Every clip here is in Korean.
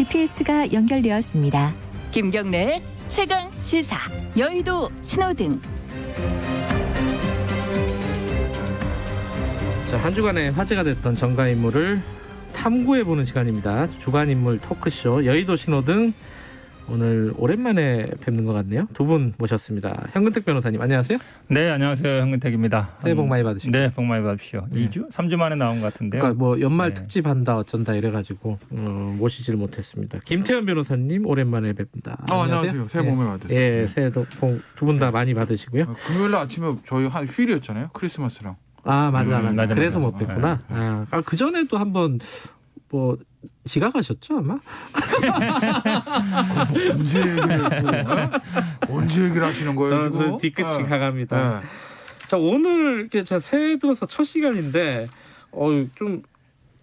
GPS가 연결되었습니다. 김경래 최강 시사 여의도 신호등. 자, 한 주간에 화제가 됐던 정가인물을 탐구해보는 시간입니다. 주간인물 토크쇼 여의도 신호등. 오늘 오랜만에 뵙는 것 같네요. 두 분 모셨습니다. 현근택 변호사님 안녕하세요. 네, 안녕하세요. 현근택입니다. 새해 복 많이 받으시고. 네, 복 많이 받으십시오. 네. 2주? 3주 만에 나온 것 같은데요. 그러니까 뭐 연말 네. 특집 한다 어쩐다 이래가지고 모시지를 못했습니다. 김태현 변호사님 오랜만에 뵙니다. 안녕하세요. 새해 복 많이 받으세요. 예, 새해도 복 두 분 다 많이 받으시고요. 금요일 아침에 저희 한 휴일이었잖아요. 크리스마스랑. 아 맞아. 맞아. 그래서 못 맞아. 뵙구나. 네. 그 전에도 한번 뭐 지각하셨죠 아마? 언제 얘기를 또, 언제 얘기를 하시는 거예요? 저는 뒤끝이 가갑니다. 네. 자, 오늘 이렇게 자 새해 들어서 첫 시간인데 좀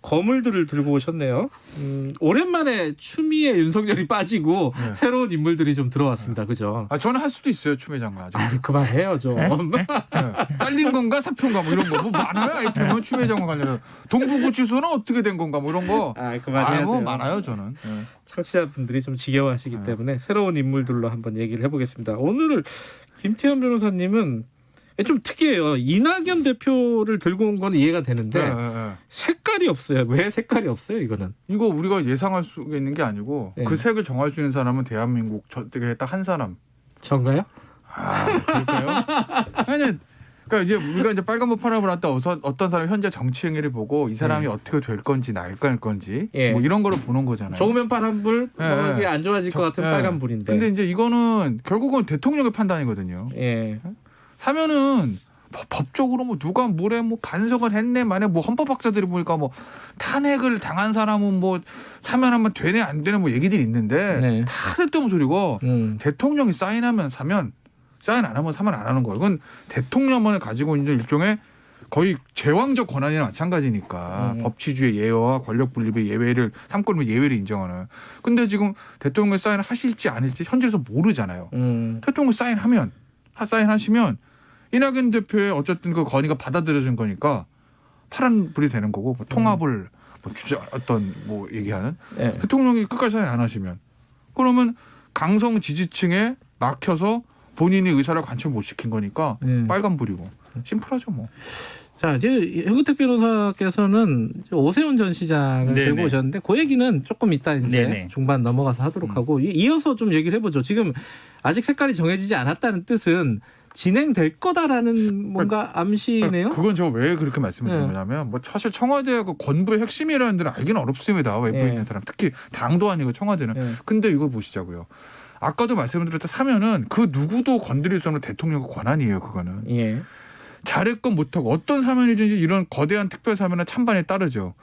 거물들을 들고 오셨네요. 오랜만에 추미애 윤석열이 빠지고 네. 새로운 인물들이 좀 들어왔습니다. 그죠? 저는 할 수도 있어요. 추미애 장관. 아직. 그만해요 좀. 네. 잘린 건가 사표인가 뭐 이런 거 뭐 많아요. 아이템은 추미애 장관 관련. 동부구치소는 어떻게 된 건가 뭐 이런 거. 그만해야 뭐 돼요. 많아요 저는. 네. 청취자분들이 좀 지겨워하시기 네. 때문에 새로운 인물들로 한번 얘기를 해보겠습니다. 오늘 김태현 변호사님은 좀 특이해요. 이낙연 대표를 들고 온 건 이해가 되는데 네. 색깔이 없어요. 왜 색깔이 없어요? 이거는. 이거 우리가 예상할 수 있는 게 아니고 네. 그 색을 정할 수 있는 사람은 대한민국 저때 딱 한 사람. 전가요? 그럴까요? 아니, 그러니까 이제 우리가 이제 빨간불 파란불 할때 어떤 사람이 현재 정치 행위를 보고 이 사람이 어떻게 될 건지 나을 건지 예. 뭐 이런 거를 보는 거잖아요. 좋으면 파란불, 예, 이게 안 좋아질 것 같으면 예. 빨간불인데. 근데 이제 이거는 결국은 대통령의 판단이거든요. 예. 사면은 법적으로 뭐 누가 뭐래 뭐 반성을 했네 만에 뭐 헌법학자들이 보니까 뭐 탄핵을 당한 사람은 뭐 사면하면 되네 안 되네 뭐 얘기들이 있는데 네. 다 쓸데없는 소리고 대통령이 사인하면 사면 사인 안 하면 사면 안 하는 거예요. 이건 대통령만을 가지고 있는 일종의 거의 제왕적 권한이나 마찬가지니까 법치주의 예외와 권력 분립의 예외를 삼권의 예외를 인정하는. 근데 지금 대통령 사인을 하실지 아닐지 현재에서 모르잖아요. 대통령 사인하시면 이낙연 대표의 어쨌든 그 건의가 받아들여진 거니까 파란불이 되는 거고 뭐 통합을 뭐 주자 어떤 뭐 얘기하는 예. 대통령이 끝까지 사인 안 하시면 그러면 강성 지지층에 막혀서 본인이 의사를 관철 못 시킨 거니까 빨간불이고 심플하죠 뭐. 자, 이제 현근택 변호사께서는 오세훈 전 시장을 네네. 들고 오셨는데 그 얘기는 조금 이따 이제 네네. 중반 넘어가서 하도록 하고 이어서 좀 얘기를 해보죠. 지금 아직 색깔이 정해지지 않았다는 뜻은 진행될 거다라는 뭔가 암시네요. 그건 제가 왜 그렇게 말씀을 드리냐면 뭐 사실 청와대가 그 권부의 핵심이라는 데는 알기는 어렵습니다. 외부에 있는 사람 특히 당도 아니고 청와대는. 근데 이거 보시자고요. 아까도 말씀드렸던 사면은 그 누구도 건드릴 수 없는 대통령의 권한이에요. 그거는. 예. 잘했건 못하고 어떤 사면이든지 이런 거대한 특별 사면은 찬반에 따르죠.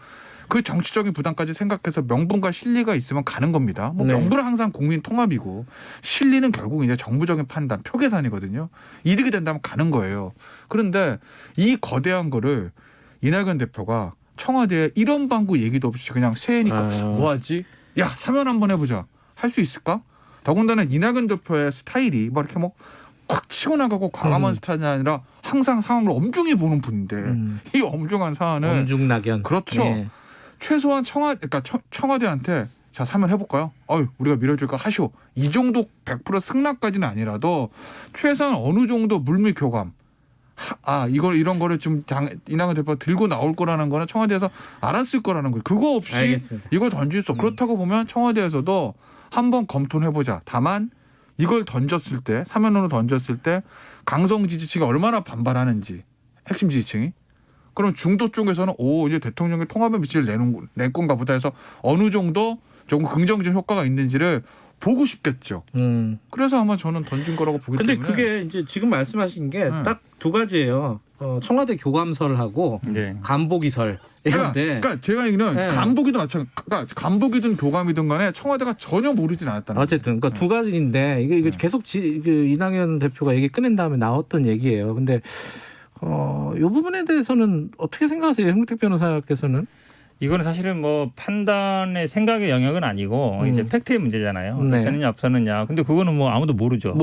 그 정치적인 부담까지 생각해서 명분과 실리가 있으면 가는 겁니다. 뭐 네. 명분은 항상 국민 통합이고 실리는 결국 이제 정부적인 판단, 표 계산이거든요. 이득이 된다면 가는 거예요. 그런데 이 거대한 거를 이낙연 대표가 청와대에 이런 방구 얘기도 없이 그냥 새해니까 뭐하지? 야 사면 한번 해보자. 할 수 있을까? 더군다나 이낙연 대표의 스타일이 뭐 이렇게 뭐 콱 치고 나가고 과감한 스타일이 아니라 항상 상황을 엄중히 보는 분인데 이 엄중한 사안은 엄중낙연. 그렇죠. 예. 최소한 청와대한테 자 사면 해볼까요? 우리가 밀어줄까 하시오. 이 정도 100% 승낙까지는 아니라도 최소한 어느 정도 물밑 교감. 이런 거를 좀 이낙연 대표가 들고 나올 거라는 거는 청와대에서 알았을 거라는 거예요. 그거 없이 알겠습니다. 이걸 던질 수 없어. 그렇다고 보면 청와대에서도 한번 검토를 해보자. 다만 이걸 던졌을 때 사면으로 던졌을 때 강성 지지층이 얼마나 반발하는지 핵심 지지층이. 그럼 중도 쪽에서는 이제 대통령의 통합에 미칠 낼 건가 보다 해서 어느 정도 조금 긍정적인 효과가 있는지를 보고 싶겠죠. 그래서 아마 저는 던진 거라고 보기 근데 때문에. 그게 이제 지금 말씀하신 게 딱 두 가지예요. 청와대 교감설하고 네. 간보기설. 이런데 그러니까 제가 얘기는 네. 간부기도 마찬가지. 그러니까 간부기든 교감이든 간에 청와대가 전혀 모르진 않았다는 어쨌든 그러니까 두 가지인데 이게 계속 이낙연 대표가 얘기 꺼낸 다음에 나왔던 얘기예요. 근데 이 부분에 대해서는 어떻게 생각하세요, 현근택 변호사께서는? 이거는 사실은 뭐 판단의 생각의 영역은 아니고 이제 팩트의 문제잖아요. 네. 있었느냐 없었느냐. 근데 그거는 뭐 아무도 모르죠.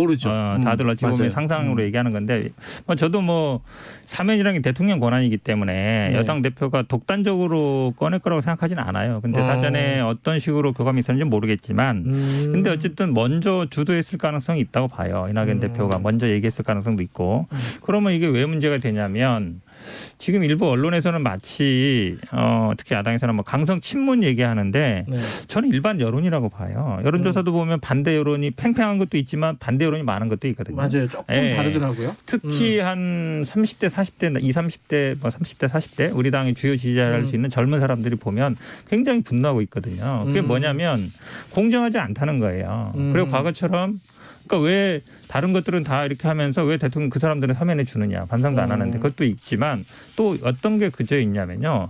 다들 어찌 보면 맞아요. 상상으로 얘기하는 건데 뭐 저도 뭐 사면이라는 게 대통령 권한이기 때문에 네. 여당 대표가 독단적으로 꺼낼 거라고 생각하지는 않아요. 근데 사전에 어떤 식으로 교감이 있었는지 모르겠지만 근데 어쨌든 먼저 주도했을 가능성이 있다고 봐요. 이낙연 대표가 먼저 얘기했을 가능성도 있고. 그러면 이게 왜 문제가 되냐면 지금 일부 언론에서는 마치 특히 야당에서는 뭐 강성 친문 얘기하는데 네. 저는 일반 여론이라고 봐요. 여론조사도 보면 반대 여론이 팽팽한 것도 있지만 반대 여론이 많은 것도 있거든요. 맞아요. 조금 예. 다르더라고요. 특히 한 30대, 40대, 20, 30대, 뭐 30대, 40대 우리 당의 주요 지지자를 수 있는 젊은 사람들이 보면 굉장히 분노하고 있거든요. 그게 뭐냐면 공정하지 않다는 거예요. 그리고 과거처럼 그러니까 왜 다른 것들은 다 이렇게 하면서 왜 대통령 그 사람들은 사면해 주느냐 반성도 안 하는데 그것도 있지만 또 어떤 게 그저 있냐면요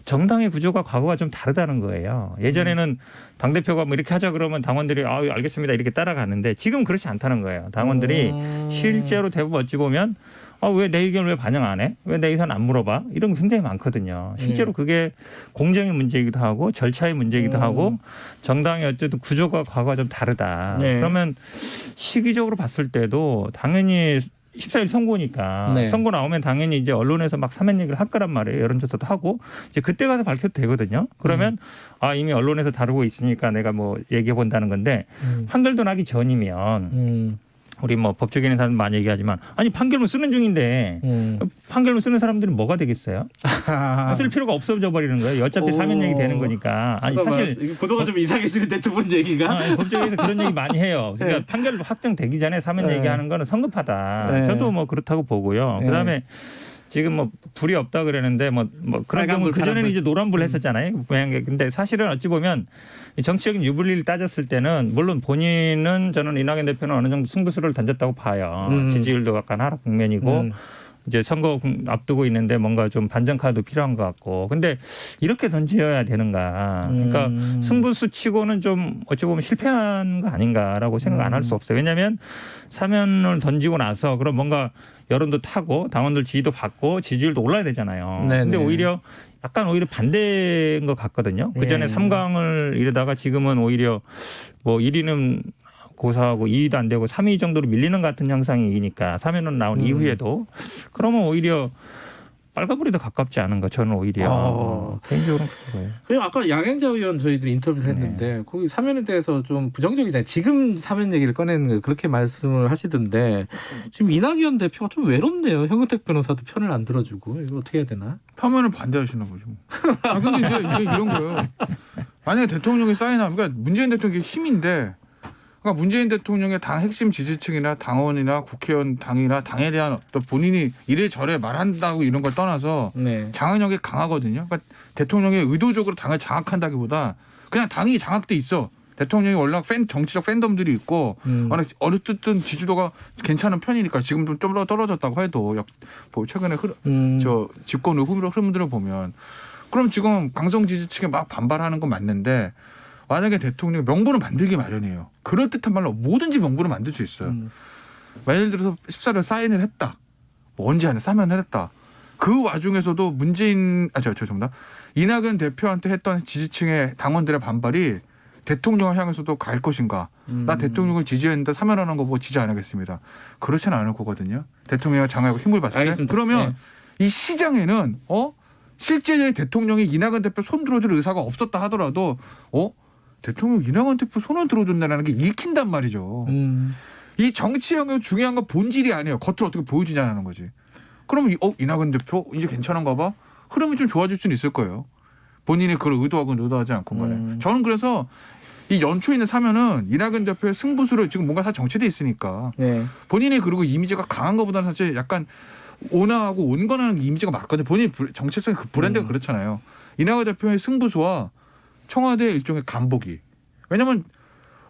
정당의 구조가 과거와 좀 다르다는 거예요. 예전에는 당대표가 뭐 이렇게 하자 그러면 당원들이 알겠습니다 이렇게 따라가는데 지금 그렇지 않다는 거예요. 당원들이 실제로 대부분 어찌 보면 왜 내 의견을 왜 반영 안 해? 왜 내 의견 안 물어봐? 이런 게 굉장히 많거든요. 실제로 그게 공정의 문제이기도 하고 절차의 문제이기도 하고 정당의 어쨌든 구조가 과거와 좀 다르다. 네. 그러면 시기적으로 봤을 때도 당연히 14일 선거니까 네. 선거 나오면 당연히 이제 언론에서 막 사면 얘기를 할 거란 말이에요. 여론조사도 하고 이제 그때 가서 밝혀도 되거든요. 그러면 이미 언론에서 다루고 있으니까 내가 뭐 얘기해 본다는 건데 판결도 나기 전이면 우리 뭐 법조계는 사람 많이 얘기하지만 아니 판결문 쓰는 중인데 판결문 쓰는 사람들은 뭐가 되겠어요? 쓸 필요가 없어져 버리는 거예요. 어차피 사면 얘기 되는 거니까. 아니 사실 구도가 좀 이상해지는데 두 분 얘기가. 법조계에서 그런 얘기 많이 해요. 그러니까 판결 확정되기 전에 사면 얘기하는 거는 성급하다. 네. 저도 뭐 그렇다고 보고요. 그다음에 지금 뭐 불이 없다 그랬는데 뭐 그런 경우 그 전에는 이제 노란불 했었잖아요. 근데 사실은 어찌 보면 정치적인 유불리를 따졌을 때는 물론 본인은 저는 이낙연 대표는 어느 정도 승부수를 던졌다고 봐요. 지지율도 약간 하락 국면이고 이제 선거 앞두고 있는데 뭔가 좀 반전 카드 필요한 것 같고. 근데 이렇게 던져야 되는가. 그러니까 승부수 치고는 좀 어찌 보면 실패한 거 아닌가라고 생각 안 할 수 없어요. 왜냐하면 사면을 던지고 나서 그럼 뭔가 여론도 타고 당원들 지지도 받고 지지율도 올라야 되잖아요. 근데 오히려 약간 오히려 반대인 것 같거든요. 그전에 3강을 이르다가 지금은 오히려 뭐 1위는 고사하고 2위도 안 되고 3위 정도로 밀리는 같은 형상이니까 사면은 나온 이후에도 그러면 오히려 빨간불이 더 가깝지 않은 거 저는 오히려 개인적으로 그거예요. 그리고 아까 양행자 의원 저희들이 인터뷰를 했는데 거기 사면에 대해서 좀 부정적이잖아요. 지금 사면 얘기를 꺼내는 거 그렇게 말씀을 하시던데 지금 이낙연 대표가 좀 외롭네요. 현근택 변호사도 편을 안 들어주고 이거 어떻게 해야 되나? 파면을 반대하시나 보죠. 근데 이제 이런 거예요. 만약에 대통령이 사인하면 그러니까 문재인 대통령이 힘인데 그러니까 문재인 대통령의 당 핵심 지지층이나 당원이나 국회의원 당이나 당에 대한 또 본인이 이래저래 말한다고 이런 걸 떠나서 장악력이 강하거든요. 그러니까 대통령이 의도적으로 당을 장악한다기보다 그냥 당이 장악돼 있어. 대통령이 워낙 정치적 팬덤들이 있고 어쨌든 지지도가 괜찮은 편이니까 지금 좀 더 떨어졌다고 해도 최근에 저 집권 흐름들을 보면 그럼 지금 강성 지지층에 막 반발하는 건 맞는데 만약에 대통령이 명분을 만들기 마련이에요. 그럴듯한 말로 뭐든지 명분을 만들 수 있어요. 예를 들어서 14일 사인을 했다. 뭐 언제 안에 사면을 했다. 그 와중에서도 죄송합니다. 이낙연 대표한테 했던 지지층의 당원들의 반발이 대통령을 향해서도 갈 것인가. 나 대통령을 지지했는데 사면하는 거 보고 지지 안 하겠습니다. 그렇지는 않을 거거든요. 대통령이 장악하고 힘을 봤을 때. 알겠습니다. 그러면 이 시장에는 실제 대통령이 이낙연 대표 손 들어줄 의사가 없었다 하더라도 대통령 이낙연 대표 손을 들어준다는 게 읽힌단 말이죠. 이 정치형의 중요한 건 본질이 아니에요. 겉으로 어떻게 보여주냐는 거지. 그러면 이낙연 대표 이제 괜찮은가 봐. 흐름이 좀 좋아질 수는 있을 거예요. 본인이 그걸 의도하건 의도하지 않고 간에. 저는 그래서 이 연초에 있는 사면은 이낙연 대표의 승부수를 지금 뭔가 다 정체돼 있으니까 본인이 그리고 이미지가 강한 것보다는 사실 약간 온화하고 온건한 이미지가 맞거든요. 본인 정체성 그 브랜드가 그렇잖아요. 이낙연 대표의 승부수와 청와대 일종의 간보기. 왜냐하면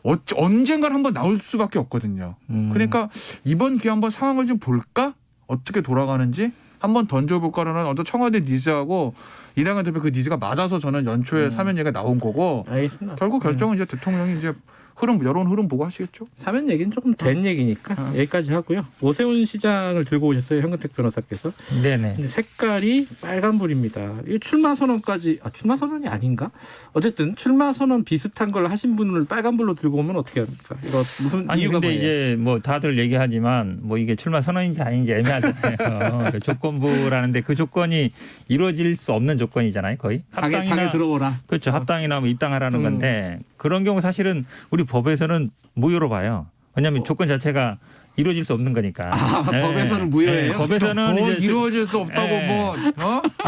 언젠간 한번 나올 수밖에 없거든요. 그러니까 이번 기회에 한번 상황을 좀 볼까? 어떻게 돌아가는지 한번 던져볼까라는 어떤 청와대 니즈하고 이낙연 대표 그 니즈가 맞아서 저는 연초에 사면 얘기가 나온 거고 알겠습니다. 결국 결정은 이제 대통령이 이제 흐름 여론 흐름 보고 하시겠죠. 사면 얘기는 조금 된 얘기니까 여기까지 하고요. 오세훈 시장을 들고 오셨어요. 현근택 변호사께서. 네네. 근데 색깔이 빨간불입니다. 이 출마 선언까지 출마 선언이 아닌가? 어쨌든 출마 선언 비슷한 걸 하신 분을 빨간불로 들고 오면 어떻게 합니까? 이거 무슨 아니 이유가 근데 뭐예요? 이제 뭐 다들 얘기하지만 뭐 이게 출마 선언인지 아닌지 애매하잖아요. 조건부라는데 그 조건이 이루어질 수 없는 조건이잖아요. 거의 당에 들어오라. 그렇죠. 합당이나 뭐 입당하라는 건데 그런 경우 사실은 우리 법에서는 무효로 봐요. 왜냐하면 조건 자체가 이루어질 수 없는 거니까. 법에서는 무효예요? 법에서는 뭐 이제 이루어질 수 없다고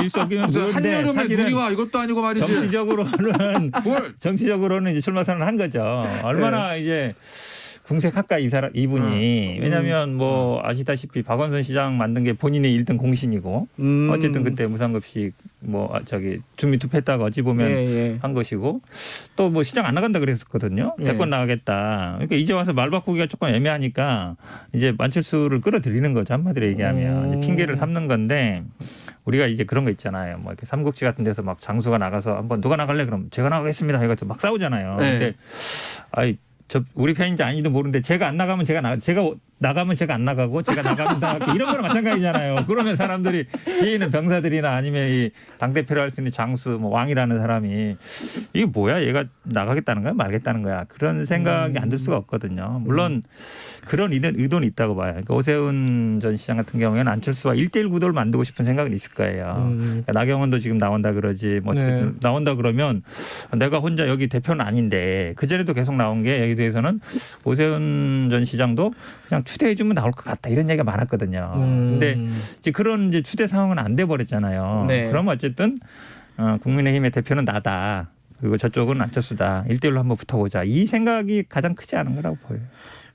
일석이면 무슨 무효인데 한여름에 사실은 눈이 와 이것도 아니고 말이지. 정치적으로는 정치적으로는 이제 출마 선언을 한 거죠. 얼마나 이제 궁색할까 이분이. 왜냐하면 뭐 아시다시피 박원순 시장 만든 게 본인의 1등 공신이고 어쨌든 그때 무상급식 뭐 주민 투표했다가 어찌 보면 한 것이고 또 뭐 시장 안 나간다 그랬었거든요. 대권 나가겠다. 그러니까 이제 와서 말 바꾸기가 조금 애매하니까 이제 안철수를 끌어들이는 거죠. 한마디로 얘기하면 이제 핑계를 삼는 건데 우리가 이제 그런 거 있잖아요. 뭐 이렇게 삼국지 같은 데서 막 장수가 나가서 한번 누가 나갈래 그럼 제가 나가겠습니다. 해가지고 막 싸우잖아요. 근데 우리 편인지 아닌지도 모르는데 제가 안 나가면 제가 나가면 제가 안 나가고 제가 나가면 나가고 이런 거랑 마찬가지잖아요. 그러면 사람들이 뒤에 있는 병사들이나 아니면 이 당대표를 할 수 있는 장수 뭐 왕이라는 사람이 이게 뭐야 얘가 나가겠다는 거야 말겠다는 거야 그런 생각이 안 들 수가 없거든요. 물론 그런 의도는 있다고 봐요. 그러니까 오세훈 전 시장 같은 경우에는 안철수와 1대1 구도를 만들고 싶은 생각은 있을 거예요. 그러니까 나경원도 지금 나온다 그러지 뭐 나온다 그러면 내가 혼자 여기 대표는 아닌데 그전에도 계속 나온 게 여기 대해서는 오세훈 전 시장도 그냥 추대해주면 나올 것 같다 이런 얘기가 많았거든요. 근데 이제 그런 이제 추대 상황은 안 돼 버렸잖아요. 그러면 어쨌든 국민의힘의 대표는 나다. 그리고 저쪽은 안철수다. 1대1로 한번 붙어보자. 이 생각이 가장 크지 않은 거라고 보여요.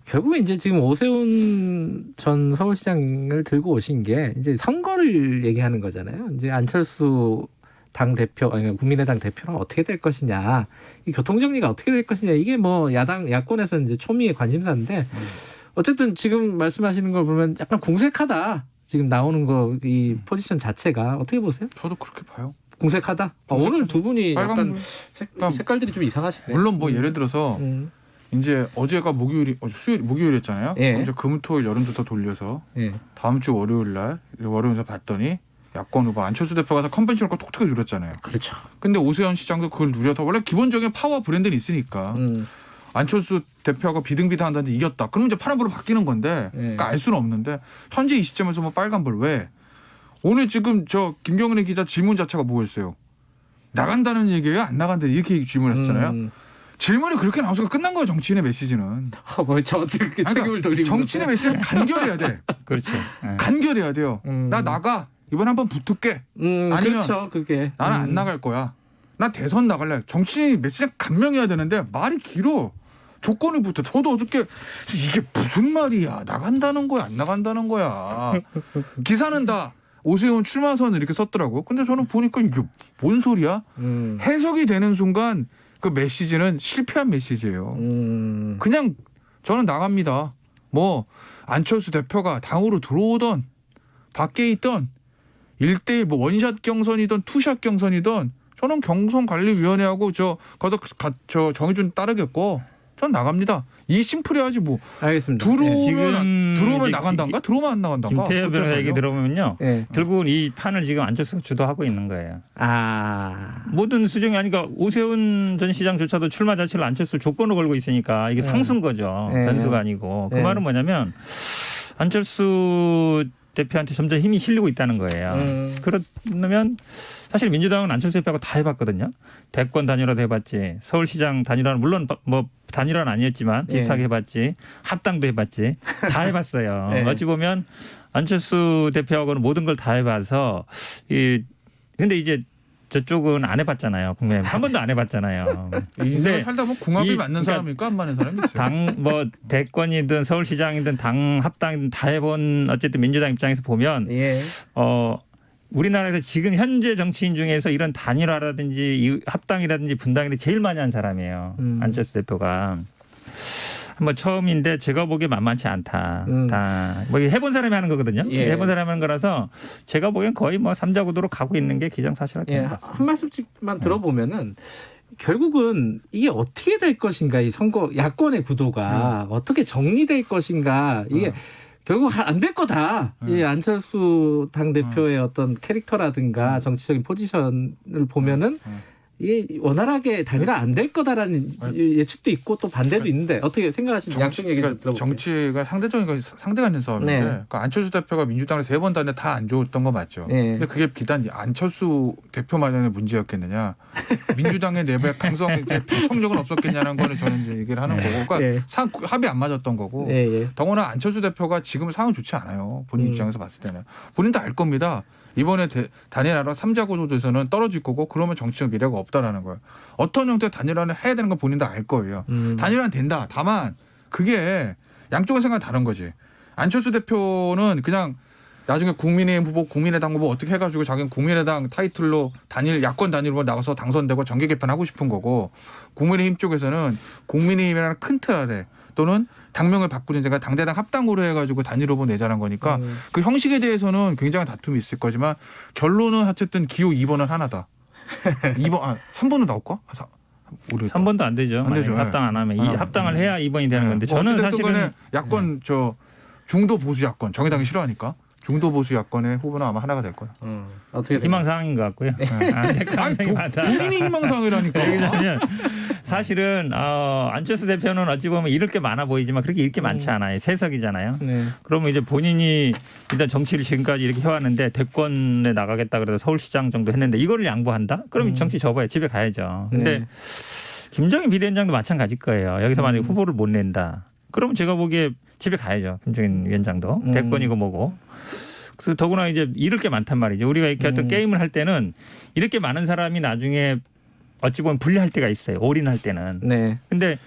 결국에 이제 지금 오세훈 전 서울시장을 들고 오신 게 이제 선거를 얘기하는 거잖아요. 이제 안철수 당 대표, 아니 국민의당 대표는 어떻게 될 것이냐, 이 교통 정리가 어떻게 될 것이냐 이게 뭐 야권에서 이제 초미의 관심사인데 어쨌든 지금 말씀하시는 걸 보면 약간 궁색하다. 지금 나오는 거 이 포지션 자체가 어떻게 보세요? 저도 그렇게 봐요. 궁색하다. 오늘 두 분이 약간 색깔들이 좀 이상하시네. 물론 뭐 예를 들어서 이제 어제가 목요일이었잖아요. 이제 금토일 열흘부터 돌려서 다음 주 월요일날 봤더니 야권 후보 안철수 대표가 가서 컨벤션을 톡톡히 누렸잖아요. 그렇죠. 근데 오세훈 시장도 그걸 누려서 원래 기본적인 파워 브랜드는 있으니까 안철수 대표가 비등비등한다는데 이겼다. 그럼 이제 파란불로 바뀌는 건데 그러니까 알 수는 없는데 현재 이 시점에서 뭐 빨간불 왜? 오늘 지금 저 김경래 기자 질문 자체가 뭐였어요? 나간다는 얘기예요? 안 나간다는 이렇게 질문했잖아요. 질문이 그렇게 나와서 끝난 거예요. 정치인의 메시지는. 저 어떻게 책임을 돌리고 정치인의 메시지는 간결해야 돼. 그렇죠. 간결해야 돼요. 나 나가. 이번에 한번 붙을게. 아니면 그렇죠. 그게 나는 안 나갈 거야. 나 대선 나갈래. 정치인이 메시지가 간명해야 되는데 말이 길어. 조건을 붙어. 저도 어저께 이게 무슨 말이야. 나간다는 거야. 안 나간다는 거야. 기사는 다 오세훈 출마선 이렇게 썼더라고요. 근데 저는 보니까 이게 뭔 소리야? 해석이 되는 순간 그 메시지는 실패한 메시지예요. 그냥 저는 나갑니다. 뭐 안철수 대표가 당으로 들어오던 밖에 있던 1대1 뭐 원샷 경선이든 투샷 경선이든 저는 경선관리위원회하고 저 정의준 따르겠고 전 나갑니다. 이 심플해야지 뭐. 알겠습니다. 들어오면 나간단가? 들어오면 안 나간단가? 김태현 변호사 얘기 들어보면요. 결국은 이 판을 지금 안철수가 주도하고 있는 거예요. 모든 수정이 아니까 오세훈 전 시장조차도 출마 자체를 안철수 조건으로 걸고 있으니까 이게 상수인 거죠. 변수가 아니고. 그 말은 뭐냐면 안철수 대표한테 점점 힘이 실리고 있다는 거예요. 그러면 사실 민주당은 안철수 대표하고 다 해봤거든요. 대권 단일화도 해봤지. 서울시장 단일화는 물론 뭐 단일화는 아니었지만 비슷하게 해봤지. 합당도 해봤지. 다 해봤어요. 어찌 보면 안철수 대표하고는 모든 걸 다 해봐서 근데 이제 저쪽은 안 해봤잖아요. 국민의힘 한 번도 안 해봤잖아요. 인생을 살다 보면 궁합이 맞는 사람일까 안 맞는 사람이 있어요. 당 뭐 대권이든 서울시장이든 당 합당이든 다 해본 어쨌든 민주당 입장에서 보면 우리나라에서 지금 현재 정치인 중에서 이런 단일화라든지 합당이라든지 분당이라든지 제일 많이 한 사람이에요. 안철수 대표가. 뭐 처음인데 제가 보기에 만만치 않다. 다 뭐 해본 사람이 하는 거거든요. 해본 사람이 하는 거라서 제가 보기엔 거의 뭐 3자 구도로 가고 있는 게 기정사실화된 것 같습니다. 한 말씀씩만 들어보면은 결국은 이게 어떻게 될 것인가 이 선거 야권의 구도가 어떻게 정리될 것인가 이게 결국 안 될 거다. 이 안철수 당대표의 어떤 캐릭터라든가 정치적인 포지션을 보면은 이게 원활하게 단일화 안 될 거다라는 예측도 있고 또 반대도 있는데 어떻게 생각하시는지 양쪽 얘기 좀 들어볼게요. 정치가 상대적인 상대가 있는 싸움인데 네. 그러니까 안철수 대표가 민주당을 3번 단에 다 안 좋았던 거 맞죠. 네. 근데 그게 비단 안철수 대표만의 문제였겠느냐. 민주당의 내부의 강성 이제 청력은 없었겠냐는 거는 저는 이제 얘기를 하는 거고. 그러니까 네. 합이 안 맞았던 거고. 예. 더구나 안철수 대표가 지금 상황 좋지 않아요. 본인 입장에서 봤을 때는. 본인도 알 겁니다. 이번에 단일화로 3자 구도에서는 떨어질 거고 그러면 정치적 미래가 없다라는 거예요. 어떤 형태의 단일화를 해야 되는 건 본인도 알 거예요. 단일화는 된다. 다만 그게 양쪽의 생각이 다른 거지. 안철수 대표는 그냥 나중에 국민의힘 후보, 국민의당 후보 어떻게 해가지고 자기는 국민의당 타이틀로 야권 단일로 나가서 당선되고 정계 개편하고 싶은 거고 국민의힘 쪽에서는 국민의힘이라는 큰 틀 아래 또는 당명을 바꾸는 데가 당대당 합당으로 해가지고 단일 후보 내자는 거니까 그 형식에 대해서는 굉장한 다툼이 있을 거지만 결론은 어쨌든 기호 2번은 하나다. 3번은 나올까? 3번도 안 되죠. 안 되죠. 합당 안 하면 이 합당을 해야 2번이 되는 건데 저는 사실은 야권 중도 보수 야권 정의당이 싫어하니까 중도 보수 야권의 후보는 아마 하나가 될 거예요. 어떻게 희망사항인 것 같고요. 안 될 가능성이 많다. 본인이 희망사항이라니까. 여기서는 사실은 안철수 대표는 어찌 보면 잃을 게 많아 보이지만 그렇게 잃을 게 많지 않아요. 세석이잖아요. 네. 그러면 이제 본인이 일단 정치를 지금까지 이렇게 해왔는데 대권에 나가겠다 그래서 서울시장 정도 했는데 이거를 양보한다? 그럼 정치 접어야 집에 가야죠. 근데 네. 김정인 비대위원장도 마찬가지일 거예요. 여기서 만약에 후보를 못 낸다. 그러면 제가 보기에 집에 가야죠. 김정인 위원장도. 대권이고 뭐고. 그래서 더구나 이제 잃을 게 많단 말이죠. 우리가 이렇게 어떤 게임을 할 때는 이렇게 많은 사람이 나중에 어찌 보면 불리할 때가 있어요. 올인할 때는. 네. 근데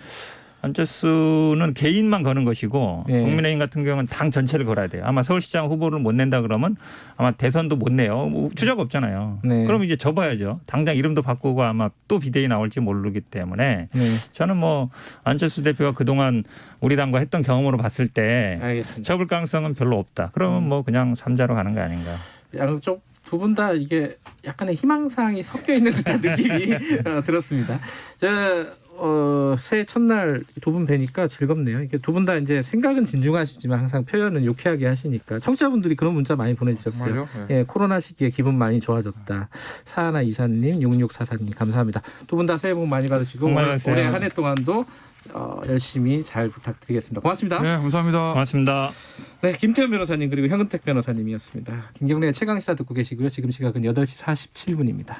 안철수는 개인만 거는 것이고 네. 국민의힘 같은 경우는 당 전체를 걸어야 돼요. 아마 서울시장 후보를 못 낸다 그러면 아마 대선도 못 내요. 뭐 주자가 없잖아요. 네. 그럼 이제 접어야죠. 당장 이름도 바꾸고 아마 또 비대위 나올지 모르기 때문에 네. 저는 뭐 안철수 대표가 그동안 우리 당과 했던 경험으로 봤을 때 알겠습니다. 접을 가능성은 별로 없다. 그러면 뭐 그냥 3자로 가는 거 아닌가. 양쪽 두 분 다 이게 약간의 희망사항이 섞여 있는 듯한 느낌이 들었습니다. 새해 첫날 두 분 뵈니까 즐겁네요. 이게 두 분 다 이제 생각은 진중하시지만 항상 표현은 유쾌하게 하시니까 청취자분들이 그런 문자 많이 보내주셨어요. 맞아요? 네. 예, 코로나 시기에 기분 많이 좋아졌다. 사하나 이사님, 6644님 감사합니다. 두 분 다 새해 복 많이 받으시고 올해 한 해 동안도 열심히 잘 부탁드리겠습니다. 고맙습니다. 네, 감사합니다. 고맙습니다. 네, 김태현 변호사님 그리고 현근택 변호사님이었습니다. 김경래의 최강시사 듣고 계시고요. 지금 시각은 8시 47분입니다.